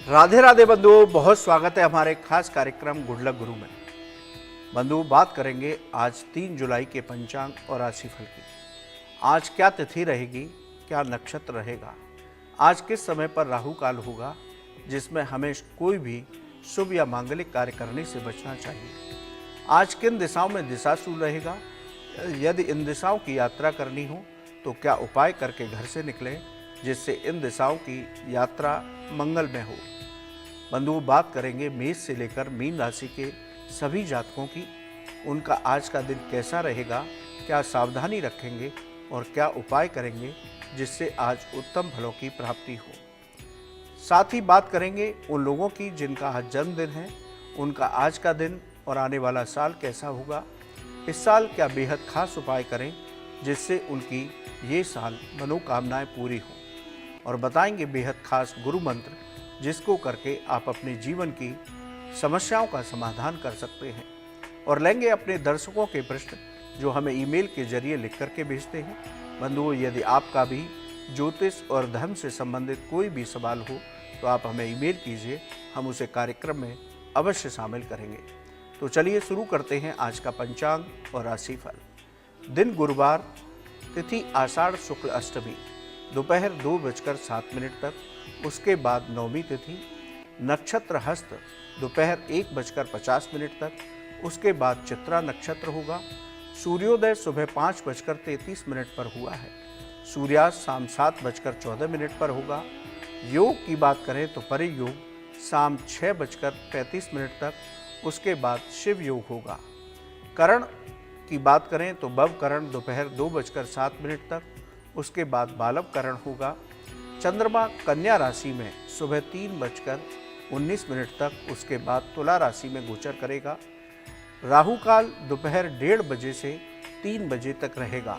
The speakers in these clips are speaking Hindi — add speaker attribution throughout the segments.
Speaker 1: राधे राधे बंधुओं, बहुत स्वागत है हमारे खास कार्यक्रम गुड लक गुरु में। बंधुओं, बात करेंगे आज 3 जुलाई के पंचांग और राशिफल की। आज क्या तिथि रहेगी, क्या नक्षत्र रहेगा, आज किस समय पर राहु काल होगा, जिसमें हमें कोई भी शुभ या मांगलिक कार्य करने से बचना चाहिए। आज किन दिशाओं में दिशाशूल रहेगा, यदि इन दिशाओं की यात्रा करनी हो तो क्या उपाय करके घर से निकलें जिससे इन दिशाओं की यात्रा मंगल में हो। बंधुओं, बात करेंगे मेष से लेकर मीन राशि के सभी जातकों की। उनका आज का दिन कैसा रहेगा, क्या सावधानी रखेंगे और क्या उपाय करेंगे जिससे आज उत्तम फलों की प्राप्ति हो। साथ ही बात करेंगे उन लोगों की जिनका आज जन्मदिन है, उनका आज का दिन और आने वाला साल कैसा होगा। इस साल क्या बेहद खास उपाय करें जिससे उनकी ये साल मनोकामनाएं पूरी हों, और बताएंगे बेहद खास गुरु मंत्र जिसको करके आप अपने जीवन की समस्याओं का समाधान कर सकते हैं। और लेंगे अपने दर्शकों के प्रश्न जो हमें ईमेल के जरिए लिख करके भेजते हैं। बंधुओं, यदि आपका भी ज्योतिष और धर्म से संबंधित कोई भी सवाल हो तो आप हमें ईमेल कीजिए, हम उसे कार्यक्रम में अवश्य शामिल करेंगे। तो चलिए शुरू करते हैं आज का पंचांग और राशिफल। दिन गुरुवार, तिथि आषाढ़ शुक्ल अष्टमी, दोपहर 2:07 तक, उसके बाद नवमी तिथि, नक्षत्र हस्त दोपहर 1:50 तक, उसके बाद चित्रा नक्षत्र होगा। सूर्योदय सुबह 5:33 पर हुआ है। सूर्यास्त शाम 7:14 पर होगा। योग की बात करें तो परियोग शाम 6:35 तक, उसके बाद शिव योग होगा। करण की बात करें तो बव करण दोपहर 2:07 तक, उसके बाद बालव करण होगा। चंद्रमा कन्या राशि में सुबह 3:19 तक, उसके बाद तुला राशि में गोचर करेगा। राहु काल दोपहर 1:30 बजे से 3 बजे तक रहेगा।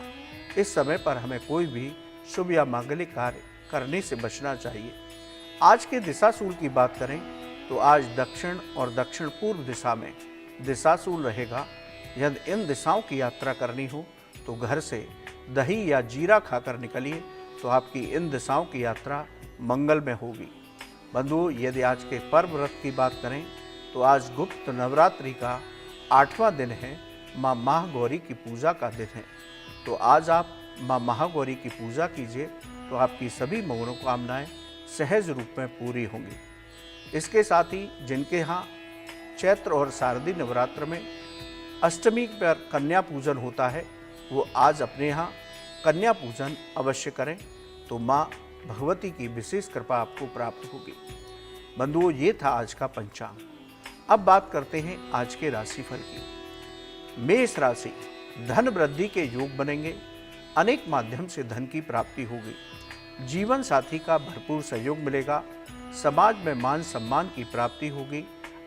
Speaker 1: इस समय पर हमें कोई भी शुभ या मांगलिक कार्य करने से बचना चाहिए। आज के दिशाशूल की बात करें तो आज दक्षिण और दक्षिण पूर्व दिशा में दिशाशूल रहेगा। यदि इन दिशाओं की यात्रा करनी हो तो घर से दही या जीरा खाकर निकलिए तो आपकी इन दिशाओं की यात्रा मंगल में होगी। बंधुओं, यदि आज के पर्व व्रत की बात करें तो आज गुप्त नवरात्रि का 8वां दिन है। माँ महागौरी की पूजा का दिन है। तो आज आप माँ महागौरी की पूजा कीजिए तो आपकी सभी मनोकामनाएं सहज रूप में पूरी होंगी। इसके साथ ही जिनके यहाँ चैत्र और शारदीय नवरात्र में अष्टमी पर कन्या पूजन होता है, वो आज अपने यहाँ कन्या पूजन अवश्य करें तो माँ भगवती की विशेष कृपा आपको प्राप्त होगी। बंधुओं, ये था आज का पंचांग। अब बात करते हैं आज के राशिफल की। मेष राशि, धन वृद्धि के योग बनेंगे। अनेक माध्यम से धन की प्राप्ति होगी। जीवन साथी का भरपूर सहयोग मिलेगा। समाज में मान सम्मान की प्राप्ति होगी।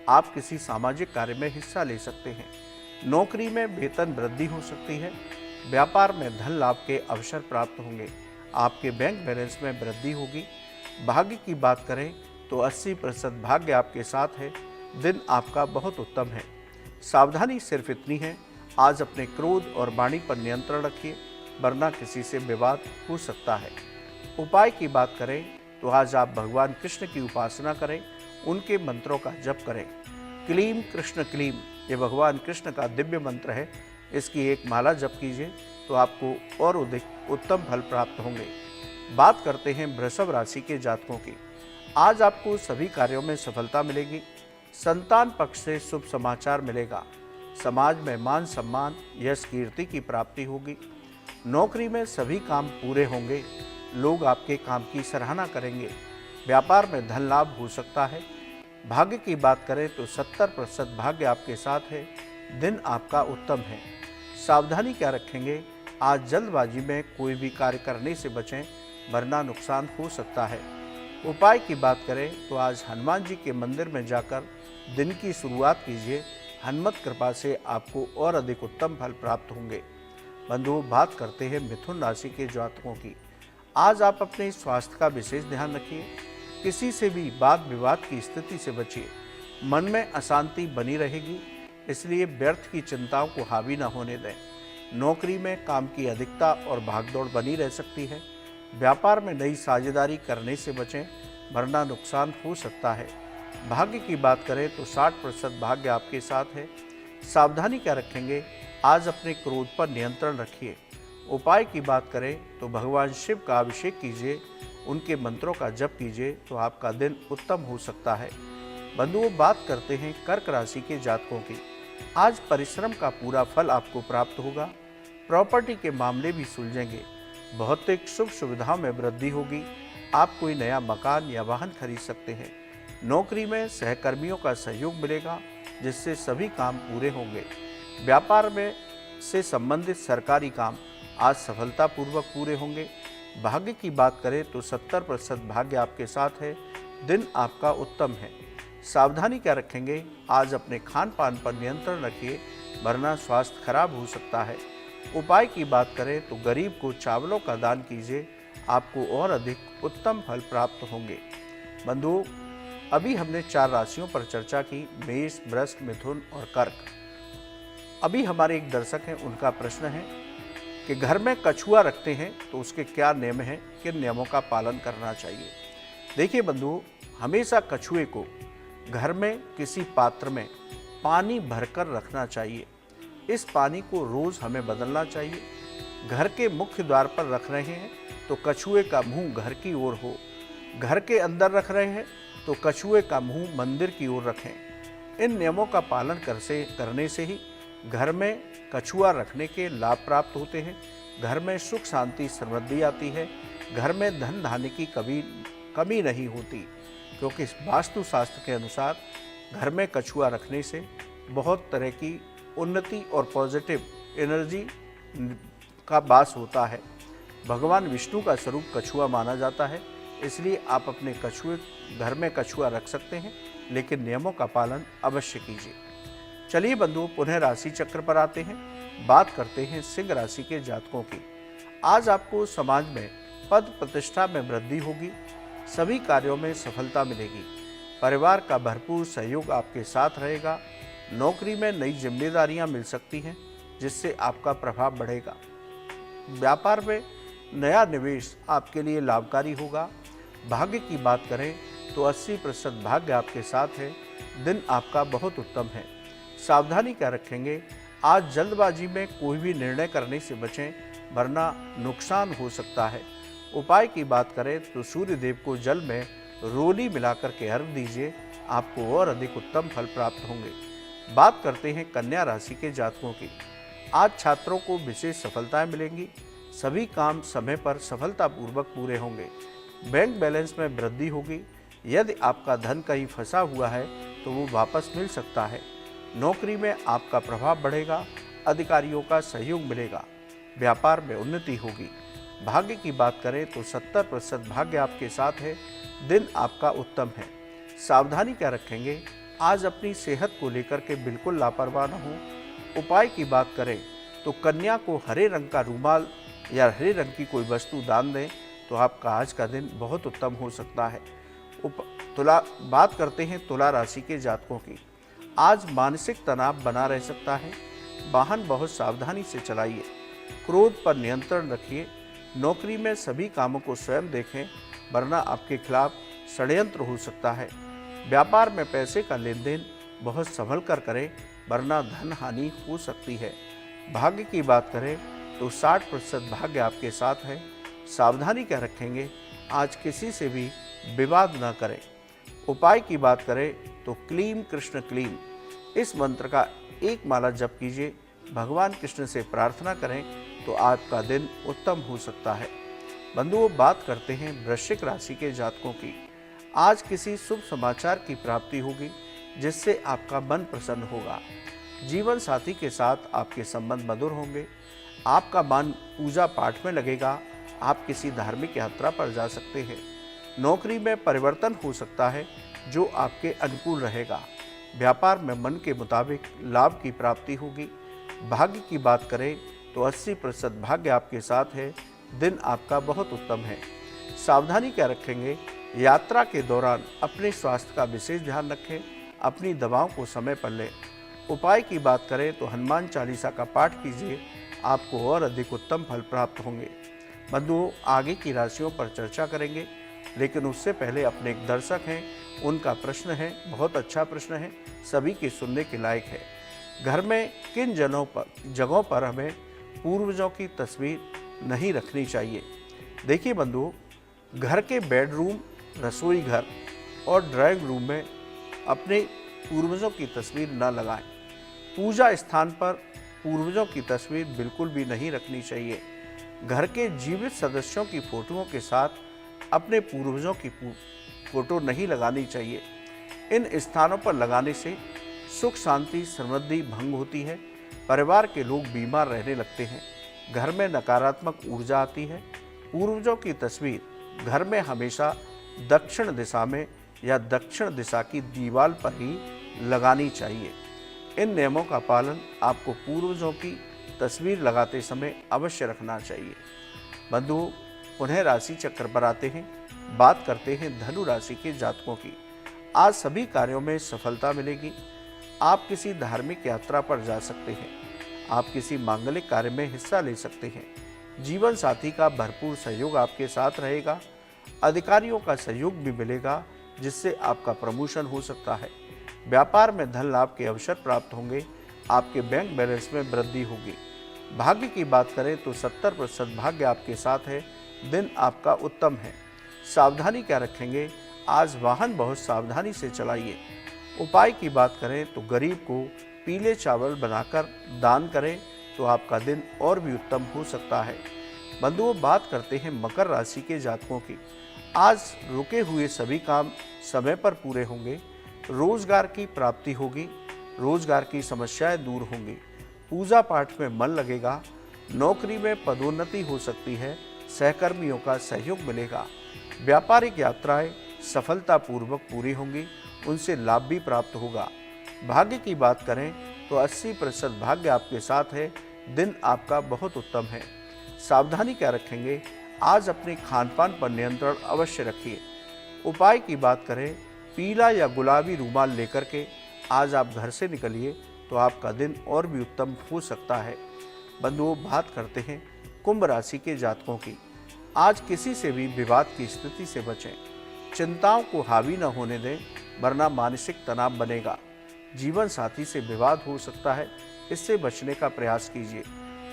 Speaker 1: आप किसी सामाजिक कार्य में हिस्सा ले सकते हैं। नौकरी में वेतन वृद्धि हो सकती है। व्यापार में धन लाभ के अवसर प्राप्त होंगे। आपके बैंक बैलेंस में वृद्धि होगी। भाग्य की बात करें तो 80% भाग्य आपके साथ है। दिन आपका बहुत उत्तम है। सावधानी सिर्फ इतनी है, आज अपने क्रोध और वाणी पर नियंत्रण रखिए, वरना किसी से विवाद हो सकता है। उपाय की बात करें तो आज आप भगवान कृष्ण की उपासना करें, उनके मंत्रों का जप करें। क्लीम कृष्ण क्लीम, ये भगवान कृष्ण का दिव्य मंत्र है। इसकी एक माला जप कीजिए तो आपको और अधिक उत्तम फल प्राप्त होंगे। बात करते हैं वृषभ राशि के जातकों की। आज आपको सभी कार्यों में सफलता मिलेगी। संतान पक्ष से शुभ समाचार मिलेगा। समाज में मान सम्मान, यश कीर्ति की प्राप्ति होगी। नौकरी में सभी काम पूरे होंगे। लोग आपके काम की सराहना करेंगे। व्यापार में धन लाभ हो सकता है। भाग्य की बात करें तो 70% भाग्य आपके साथ है। दिन आपका उत्तम है। सावधानी क्या रखेंगे, आज जल्दबाजी में कोई भी कार्य करने से बचें, वरना नुकसान हो सकता है। उपाय की बात करें तो आज हनुमान जी के मंदिर में जाकर दिन की शुरुआत कीजिए। हनुमत कृपा से आपको और अधिक उत्तम फल प्राप्त होंगे। बंधुओं, बात करते हैं मिथुन राशि के जातकों की। आज आप अपने स्वास्थ्य का विशेष ध्यान रखिए। किसी से भी वाद विवाद की स्थिति से बचिए। मन में अशांति बनी रहेगी, इसलिए व्यर्थ की चिंताओं को हावी न होने दें। नौकरी में काम की अधिकता और भागदौड़ बनी रह सकती है। व्यापार में नई साझेदारी करने से बचें। वरना नुकसान हो सकता है। भाग्य की बात करें तो 60% भाग्य आपके साथ है। सावधानी क्या रखेंगे, आज अपने क्रोध पर नियंत्रण रखिए। उपाय की बात करें तो भगवान शिव का अभिषेक कीजिए, उनके मंत्रों का जप कीजिए तो आपका दिन उत्तम हो सकता है। बंधुओं, बात करते हैं कर्क राशि के जातकों की। आज परिश्रम का पूरा फल आपको प्राप्त होगा। प्रॉपर्टी के मामले भी सुलझेंगे। भौतिक सुख सुविधाओं में वृद्धि होगी। आप कोई नया मकान या वाहन खरीद सकते हैं। नौकरी में सहकर्मियों का सहयोग मिलेगा, जिससे सभी काम पूरे होंगे। व्यापार में से संबंधित सरकारी काम आज सफलतापूर्वक पूरे होंगे। भाग्य की बात करें तो 70% भाग्य आपके साथ है। दिन आपका उत्तम है। सावधानी क्या रखेंगे, आज अपने खान पान पर नियंत्रण रखिए, वरना स्वास्थ्य खराब हो सकता है। उपाय की बात करें तो गरीब को चावलों का दान कीजिए, आपको और अधिक उत्तम फल प्राप्त होंगे। बंधुओं, अभी हमने 4 राशियों पर चर्चा की, मेष, वृष, मिथुन और कर्क। अभी हमारे एक दर्शक हैं, उनका प्रश्न है कि घर में कछुआ रखते हैं तो उसके क्या नियम हैं, किन नियमों का पालन करना चाहिए। देखिए बंधुओं, हमेशा कछुए को घर में किसी पात्र में पानी भरकर रखना चाहिए। इस पानी को रोज हमें बदलना चाहिए। घर के मुख्य द्वार पर रख रहे हैं तो कछुए का मुंह घर की ओर हो। घर के अंदर रख रहे हैं तो कछुए का मुंह मंदिर की ओर रखें। इन नियमों का पालन करने से ही घर में कछुआ रखने के लाभ प्राप्त होते हैं। घर में सुख शांति समृद्धि आती है। घर में धन धान्य की कमी नहीं होती, क्योंकि वास्तु शास्त्र के अनुसार घर में कछुआ रखने से बहुत तरह की उन्नति और पॉजिटिव एनर्जी का वास होता है। भगवान विष्णु का स्वरूप कछुआ माना जाता है, इसलिए आप अपने घर में कछुआ रख सकते हैं, लेकिन नियमों का पालन अवश्य कीजिए। चलिए बंधुओं, पुनः राशि चक्र पर आते हैं। बात करते हैं सिंह राशि के जातकों की। आज आपको समाज में पद प्रतिष्ठा में वृद्धि होगी। सभी कार्यों में सफलता मिलेगी। परिवार का भरपूर सहयोग आपके साथ रहेगा। नौकरी में नई जिम्मेदारियां मिल सकती हैं, जिससे आपका प्रभाव बढ़ेगा। व्यापार में नया निवेश आपके लिए लाभकारी होगा। भाग्य की बात करें तो 80% भाग्य आपके साथ है। दिन आपका बहुत उत्तम है। सावधानी क्या रखेंगे, आज जल्दबाजी में कोई भी निर्णय करने से बचें, वरना नुकसान हो सकता है। उपाय की बात करें तो सूर्य देव को जल में रोली मिलाकर के अर्घ दीजिए, आपको और अधिक उत्तम फल प्राप्त होंगे। बात करते हैं कन्या राशि के जातकों की। आज छात्रों को विशेष सफलताएं मिलेंगी। सभी काम समय पर सफलतापूर्वक पूरे होंगे। बैंक बैलेंस में वृद्धि होगी। यदि आपका धन कहीं फंसा हुआ है तो वो वापस मिल सकता है। नौकरी में आपका प्रभाव बढ़ेगा। अधिकारियों का सहयोग मिलेगा। व्यापार में उन्नति होगी। भाग्य की बात करें तो 70% भाग्य आपके साथ है। दिन आपका उत्तम है। सावधानी क्या रखेंगे, आज अपनी सेहत को लेकर के बिल्कुल लापरवाह न हो। उपाय की बात करें तो कन्या को हरे रंग का रूमाल या हरे रंग की कोई वस्तु दान दें तो आपका आज का दिन बहुत उत्तम हो सकता है। बात करते हैं तुला राशि के जातकों की। आज मानसिक तनाव बना रह सकता है। वाहन बहुत सावधानी से चलाइए। क्रोध पर नियंत्रण रखिए। नौकरी में सभी कामों को स्वयं देखें, वरना आपके खिलाफ षड्यंत्र हो सकता है। व्यापार में पैसे का लेन देन बहुत संभल कर करें, वरना धन हानि हो सकती है। भाग्य की बात करें तो 60% भाग्य आपके साथ है। सावधानी क्या रखेंगे, आज किसी से भी विवाद न करें। उपाय की बात करें तो क्लीम कृष्ण क्लीम इस मंत्र का 1 माला जप कीजिए। भगवान कृष्ण से प्रार्थना करें तो आपका दिन उत्तम हो सकता है। बंधुओं, बात करते हैं वृश्चिक राशि के जातकों की। आज किसी शुभ समाचार की प्राप्ति होगी, जिससे आपका मन प्रसन्न होगा। जीवन साथी के साथ आपके संबंध मधुर होंगे। आपका मन पूजा पाठ में लगेगा। आप किसी धार्मिक यात्रा पर जा सकते हैं। नौकरी में परिवर्तन हो सकता है, जो आपके अनुकूल रहेगा। व्यापार में मन के मुताबिक लाभ की प्राप्ति होगी। भाग्य की बात करें तो 80% भाग्य आपके साथ है। दिन आपका बहुत उत्तम है। सावधानी क्या रखेंगे, यात्रा के दौरान अपने स्वास्थ्य का विशेष ध्यान रखें। अपनी दवाओं को समय पर लें। उपाय की बात करें तो हनुमान चालीसा का पाठ कीजिए, आपको और अधिक उत्तम फल प्राप्त होंगे। बंधुओं, आगे की राशियों पर चर्चा करेंगे। लेकिन उससे पहले अपने एक दर्शक हैं, उनका प्रश्न है, बहुत अच्छा प्रश्न है, सभी के सुनने के लायक है। घर में किन जगहों पर हमें पूर्वजों की तस्वीर नहीं रखनी चाहिए? देखिए बंधुओं, घर के बेडरूम, रसोई घर और ड्राइंग रूम में अपने पूर्वजों की तस्वीर न लगाएं। पूजा स्थान पर पूर्वजों की तस्वीर बिल्कुल भी नहीं रखनी चाहिए। घर के जीवित सदस्यों की फोटोओं के साथ अपने पूर्वजों की फोटो नहीं लगानी चाहिए। इन स्थानों पर लगाने से सुख शांति समृद्धि भंग होती है, परिवार के लोग बीमार रहने लगते हैं, घर में नकारात्मक ऊर्जा आती है। पूर्वजों की तस्वीर घर में हमेशा दक्षिण दिशा में या दक्षिण दिशा की दीवार पर ही लगानी चाहिए। इन नियमों का पालन आपको पूर्वजों की तस्वीर लगाते समय अवश्य रखना चाहिए। बंधुओं, पुनः राशि चक्र पर आते हैं, बात करते हैं धनु राशि के जातकों की। आज सभी कार्यों में सफलता मिलेगी। आप किसी धार्मिक यात्रा पर जा सकते हैं, आप किसी मांगलिक कार्य में हिस्सा ले सकते हैं। जीवन साथी का भरपूर सहयोग आपके साथ रहेगा। अधिकारियों का सहयोग भी मिलेगा, जिससे आपका प्रमोशन हो सकता है। व्यापार में धन लाभ के अवसर प्राप्त होंगे। आपके बैंक बैलेंस में वृद्धि होगी। भाग्य की बात करें तो 70% भाग्य आपके साथ है। दिन आपका उत्तम है। सावधानी क्या रखेंगे? आज वाहन बहुत सावधानी से चलाइए। उपाय की बात करें तो गरीब को पीले चावल बनाकर दान करें तो आपका दिन और भी उत्तम हो सकता है। बंधुओं, बात करते हैं मकर राशि के जातकों की। आज रुके हुए सभी काम समय पर पूरे होंगे। रोजगार की प्राप्ति होगी। रोजगार की समस्याएं दूर होंगी। पूजा पाठ में मन लगेगा। नौकरी में पदोन्नति हो सकती है। सहकर्मियों का सहयोग मिलेगा। व्यापारिक यात्राएं सफलतापूर्वक पूरी होंगी, उनसे लाभ भी प्राप्त होगा। भाग्य की बात करें तो 80% भाग्य आपके साथ है। दिन आपका बहुत उत्तम है। सावधानी क्या रखेंगे? आज अपने खान पान पर नियंत्रण अवश्य रखिए। उपाय की बात करें, पीला या गुलाबी रुमाल लेकर के आज आप घर से निकलिए तो आपका दिन और भी उत्तम हो सकता है। बंधुओं, बात करते हैं कुंभ राशि के जातकों की। आज किसी से भी विवाद की स्थिति से बचें। चिंताओं को हावी न होने दें, वरना मानसिक तनाव बनेगा। जीवन साथी से विवाद हो सकता है, इससे बचने का प्रयास कीजिए।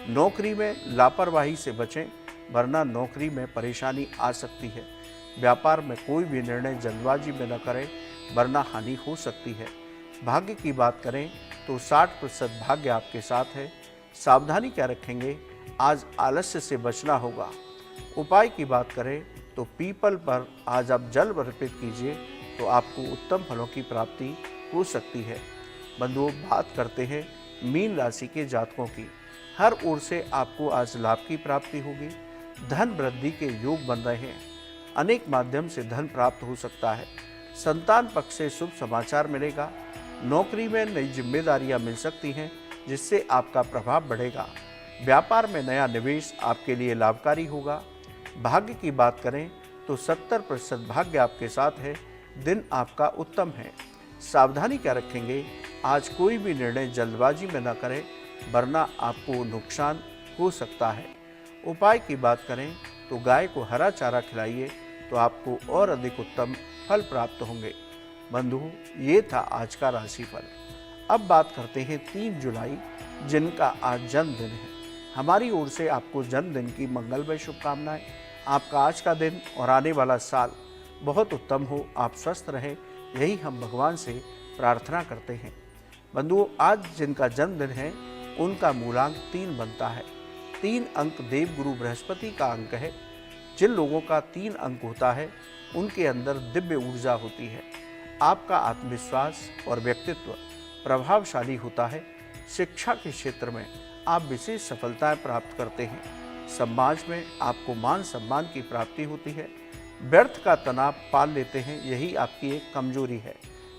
Speaker 1: नौकरी में लापरवाही से बचें, वरना नौकरी में परेशानी आ सकती है। व्यापार में कोई भी निर्णय जल्दबाजी में न करें, वरना हानि हो सकती है। भाग्य की बात करें तो 60% भाग्य आपके साथ है। सावधानी क्या रखेंगे? आज आलस्य से बचना होगा। उपाय की बात करें तो पीपल पर आज आप जल अर्पित कीजिए तो आपको उत्तम फलों की प्राप्ति हो सकती है। बंधुओं, बात करते हैं मीन राशि के जातकों की। हर ओर से आपको आज लाभ की प्राप्ति होगी। धन वृद्धि के योग बन रहे हैं। अनेक माध्यम से धन प्राप्त हो सकता है। संतान पक्ष से शुभ समाचार मिलेगा। नौकरी में नई जिम्मेदारियां मिल सकती हैं, जिससे आपका प्रभाव बढ़ेगा। व्यापार में नया निवेश आपके लिए लाभकारी होगा। भाग्य की बात करें तो 70% भाग्य आपके साथ है। दिन आपका उत्तम है। सावधानी क्या रखेंगे? आज कोई भी निर्णय जल्दबाजी में न करें, वरना आपको नुकसान हो सकता है। उपाय की बात करें तो गाय को हरा चारा खिलाइए तो आपको और अधिक उत्तम फल प्राप्त होंगे। बंधुओं, ये था आज का राशिफल। अब बात करते हैं 3 जुलाई, जिनका आज जन्मदिन है। हमारी ओर से आपको जन्मदिन की मंगलमय शुभकामनाएं। आपका आज का दिन और आने वाला साल बहुत उत्तम हो, आप स्वस्थ रहें, यही हम भगवान से प्रार्थना करते हैं। बंधुओं, आज जिनका जन्मदिन है उनका मूलांक 3 बनता है। 3 अंक देवगुरु बृहस्पति का अंक है। जिन लोगों का 3 अंक होता है उनके अंदर दिव्य ऊर्जा होती है। आपका आत्मविश्वास और व्यक्तित्व प्रभावशाली होता है। शिक्षा के क्षेत्र में आप विशेष सफलताएं प्राप्त करते हैं। समाज में आपको मान सम्मान की प्राप्ति होती है। व्यर्थ का तनाव पाल लेते हैं, यही आपकी एक कमजोरी है।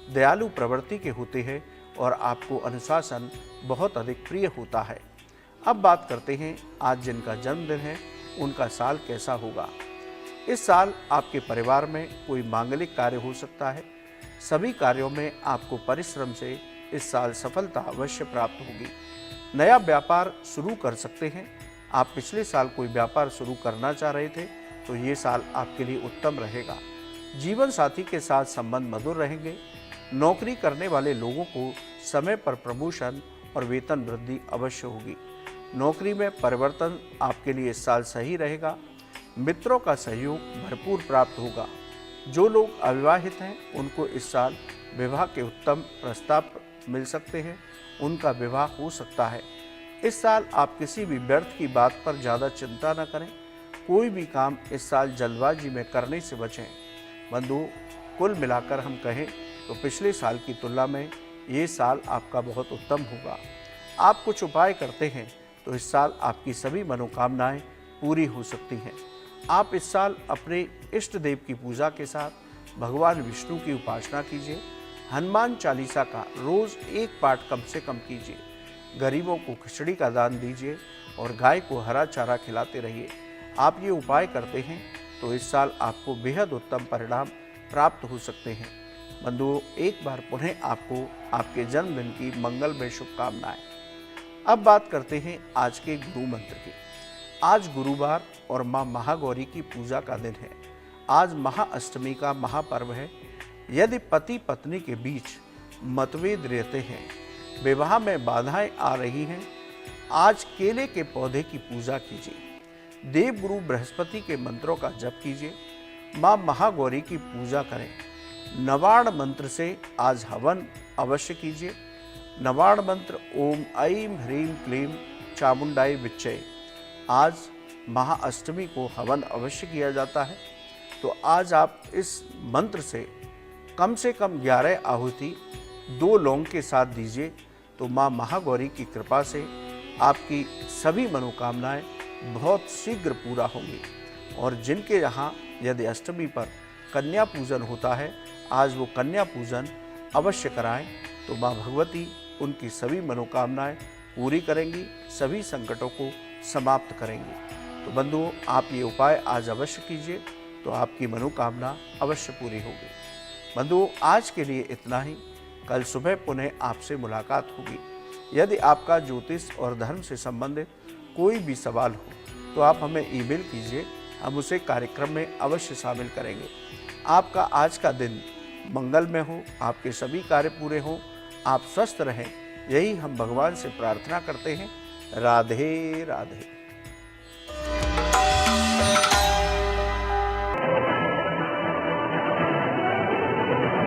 Speaker 1: दयालु प्रवृत्ति के होते हैं और आपको अनुशासन बहुत अधिक प्रिय होता है। अब बात करते हैं आज जिनका जन्मदिन है उनका साल कैसा होगा। इस साल आपके परिवार में कोई मांगलिक कार्य हो सकता है। सभी कार्यों में आपको परिश्रम से इस साल सफलता अवश्य प्राप्त होगी। नया व्यापार शुरू कर सकते हैं। आप पिछले साल कोई व्यापार शुरू करना चाह रहे थे, तो ये साल आपके लिए उत्तम रहेगा। जीवन साथी के साथ संबंध मधुर रहेंगे। नौकरी करने वाले लोगों को समय पर प्रमोशन और वेतन वृद्धि अवश्य होगी। नौकरी में परिवर्तन आपके लिए इस साल सही रहेगा। मित्रों का सहयोग भरपूर प्राप्त होगा। जो लोग अविवाहित हैं उनको इस साल विवाह के उत्तम प्रस्ताव मिल सकते हैं, उनका विवाह हो सकता है। इस साल आप किसी भी व्यर्थ की बात पर ज़्यादा चिंता न करें। कोई भी काम इस साल जल्दबाजी में करने से बचें। बंधु, कुल मिलाकर हम कहें तो पिछले साल की तुलना में ये साल आपका बहुत उत्तम होगा। आप कुछ उपाय करते हैं तो इस साल आपकी सभी मनोकामनाएं पूरी हो सकती हैं। आप इस साल अपने इष्ट देव की पूजा के साथ भगवान विष्णु की उपासना कीजिए। हनुमान चालीसा का रोज़ एक पाठ कम से कम कीजिए। गरीबों को खिचड़ी का दान दीजिए और गाय को हरा चारा खिलाते रहिए। आप ये उपाय करते हैं तो इस साल आपको बेहद उत्तम परिणाम प्राप्त हो सकते हैं। बंधुओं, एक बार पुनः आपको आपके जन्मदिन की मंगलमय शुभकामनाएं। अब बात करते हैं आज के गुरु मंत्र की। आज गुरुवार और माँ महागौरी की पूजा का दिन है। आज महाअष्टमी का महापर्व है। यदि पति पत्नी के बीच मतभेद रहते हैं, विवाह में बाधाएं आ रही हैं, आज केले के पौधे की पूजा कीजिए। देवगुरु बृहस्पति के मंत्रों का जप कीजिए। माँ महागौरी की पूजा करें। नवाण मंत्र से आज हवन अवश्य कीजिए। नवाण मंत्र ओम ऐं ह्रीं क्लीं चामुंडाई विच्चय। आज महाअष्टमी को हवन अवश्य किया जाता है, तो आज आप इस मंत्र से कम 11 आहुति 2 लौंग के साथ दीजिए, तो माँ महागौरी की कृपा से आपकी सभी मनोकामनाएं बहुत शीघ्र पूरा होंगी। और जिनके यहाँ यदि अष्टमी पर कन्या पूजन होता है, आज वो कन्या पूजन अवश्य कराएं, तो माँ भगवती उनकी सभी मनोकामनाएं पूरी करेंगी, सभी संकटों को समाप्त करेंगी। तो बंधुओं, आप ये उपाय आज अवश्य कीजिए, तो आपकी मनोकामना अवश्य पूरी होगी। बंधुओं, आज के लिए इतना ही। कल सुबह पुनः आपसे मुलाकात होगी। यदि आपका ज्योतिष और धर्म से संबंधित कोई भी सवाल हो तो आप हमें ईमेल कीजिए, हम उसे कार्यक्रम में अवश्य शामिल करेंगे। आपका आज का दिन मंगलमय हो, आपके सभी कार्य पूरे हों, आप स्वस्थ रहें, यही हम भगवान से प्रार्थना करते हैं। राधे राधे।